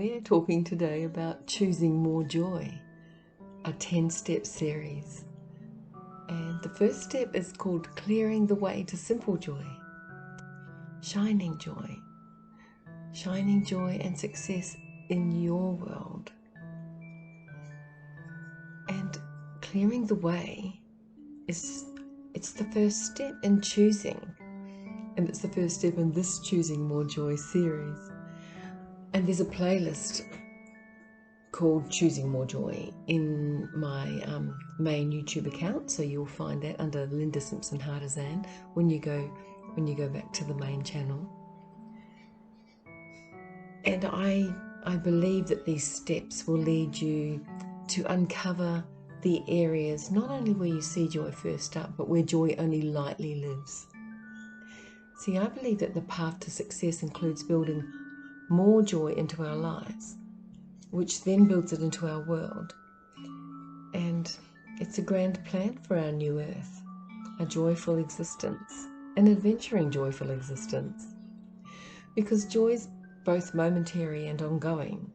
We're talking today about choosing more joy, a 10-step series. And the first step is called clearing the way to simple joy, shining joy and success in your world. And clearing the way it's the first step in choosing. And it's the first step in this Choosing More Joy series. And there's a playlist called Choosing More Joy in my main YouTube account, so you'll find that under Linda Simpson Heartisan when you go back to the main channel. And I believe that these steps will lead you to uncover the areas not only where you see joy first up, but where joy only lightly lives. See, I believe that the path to success includes building more joy into our lives, which then builds it into our world. And it's a grand plan for our new earth, a joyful existence, an adventuring joyful existence. Because joy is both momentary and ongoing.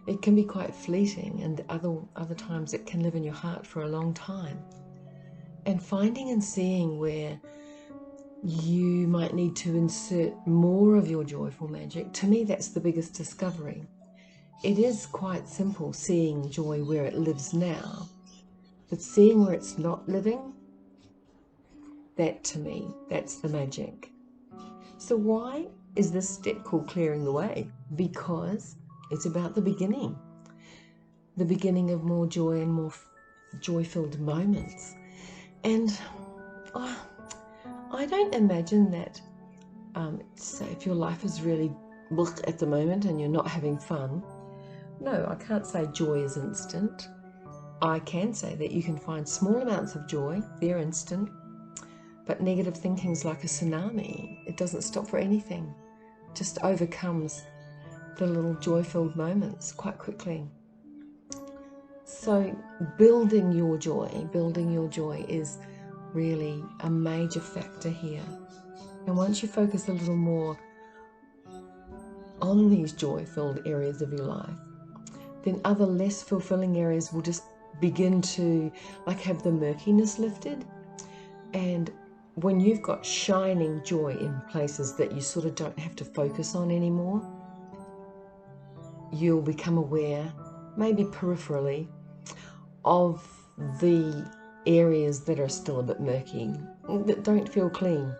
It can be quite fleeting, and other times it can live in your heart for a long time. And finding and seeing where you might need to insert more of your joyful magic, to me that's the biggest discovery. It is quite simple seeing joy where it lives now, but seeing where it's not living, that to me, that's the magic. So why is this step called clearing the way? Because it's about the beginning of more joy and more joy-filled moments. And I don't imagine that, say if your life is really at the moment and you're not having fun, no, I can't say joy is instant. I can say that you can find small amounts of joy, they're instant, but negative thinking is like a tsunami. It doesn't stop for anything, just overcomes the little joy-filled moments quite quickly. So building your joy is really a major factor here. And once you focus a little more on these joy-filled areas of your life, then other less fulfilling areas will just begin to have the murkiness lifted. And when you've got shining joy in places that you sort of don't have to focus on anymore, you'll become aware, maybe peripherally, of the areas that are still a bit murky, that don't feel clean.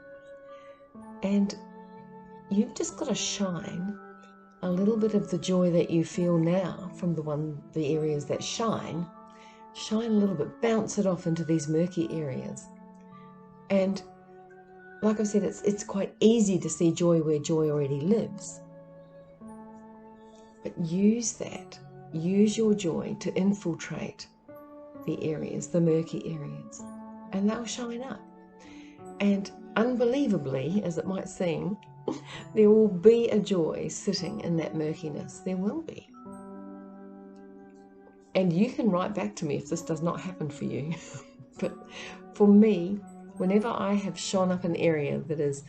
And you've just got to shine a little bit of the joy that you feel now from the areas that shine a little bit, bounce it off into these murky areas. And like I said, it's quite easy to see joy where joy already lives. But use your joy to infiltrate the areas, the murky areas, and they'll shine up. And unbelievably, as it might seem, there will be a joy sitting in that murkiness. There will be. And you can write back to me if this does not happen for you. But for me, whenever I have shone up an area that is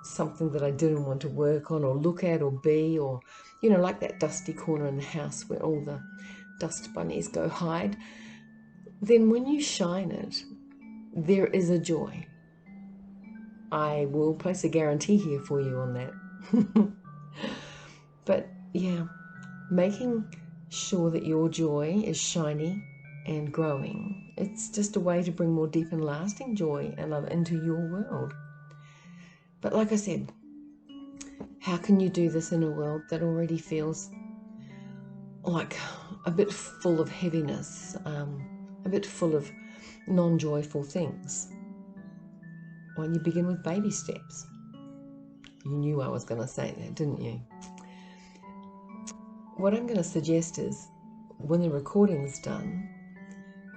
something that I didn't want to work on or look at or be, or, like that dusty corner in the house where all the dust bunnies go hide, then when you shine it, there is a joy. I will place a guarantee here for you on that. But yeah, making sure that your joy is shiny and growing. It's just a way to bring more deep and lasting joy and love into your world. But like I said, how can you do this in a world that already feels like a bit full of heaviness, a bit full of non-joyful things? Well, you begin with baby steps. You knew I was going to say that, didn't you? What I'm going to suggest is, when the recording's done,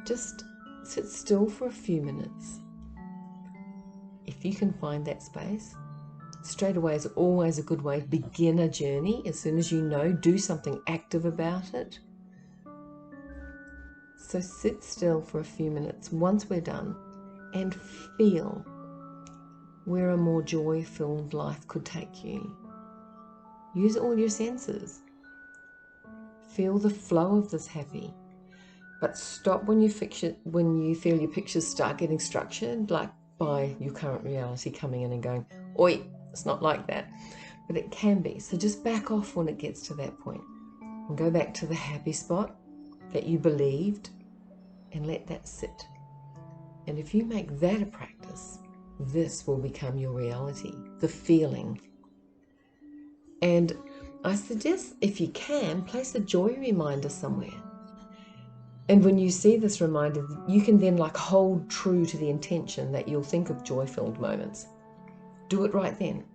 just sit still for a few minutes. If you can find that space, straight away is always a good way to begin a journey. As soon as you know, do something active about it. So sit still for a few minutes once we're done and feel where a more joy-filled life could take you. Use all your senses. Feel the flow of this happy. But stop when you feel your pictures start getting structured, like by your current reality coming in and going, oi, it's not like that. But it can be. So just back off when it gets to that point and go back to the happy spot that you believed and let that sit. And if you make that a practice, this will become your reality, the feeling. And I suggest, if you can, place a joy reminder somewhere. And when you see this reminder, you can then hold true to the intention that you'll think of joy-filled moments. Do it right then.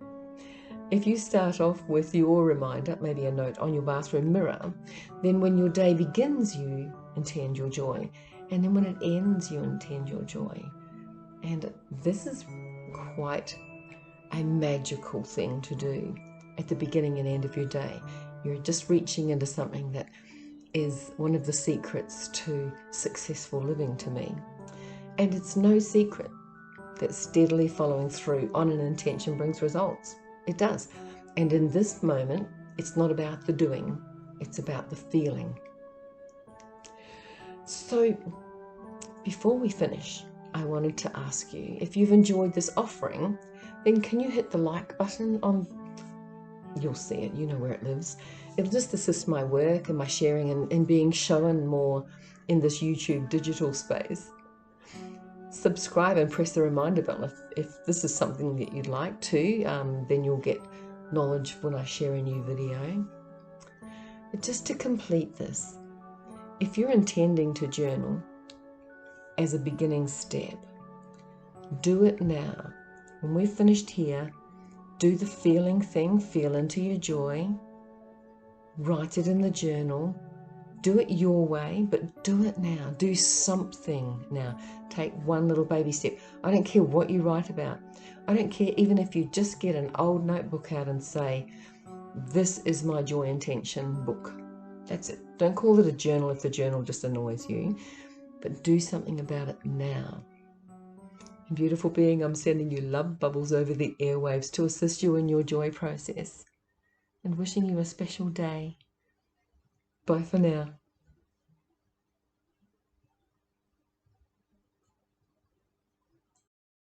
If you start off with your reminder, maybe a note on your bathroom mirror, then when your day begins, you intend your joy. And then when it ends, you intend your joy. And this is quite a magical thing to do at the beginning and end of your day. You're just reaching into something that is one of the secrets to successful living to me. And it's no secret that steadily following through on an intention brings results. It does. And in this moment, it's not about the doing, it's about the feeling. So before we finish, I wanted to ask you, if you've enjoyed this offering, then can you hit the like button on, you'll see it, you know where it lives. It'll just assist my work and my sharing and being shown more in this YouTube digital space. Subscribe and press the reminder bell if this is something that you'd like to, then you'll get knowledge when I share a new video. But just to complete this, if you're intending to journal as a beginning step, do it now. When we've finished here, do the feeling thing, feel into your joy, write it in the journal, do it your way, but do it now. Do something now. Take one little baby step. I don't care what you write about. I don't care even if you just get an old notebook out and say, this is my joy intention book. That's it. Don't call it a journal if the journal just annoys you, but do something about it now. Beautiful being, I'm sending you love bubbles over the airwaves to assist you in your joy process, and wishing you a special day. Bye for now.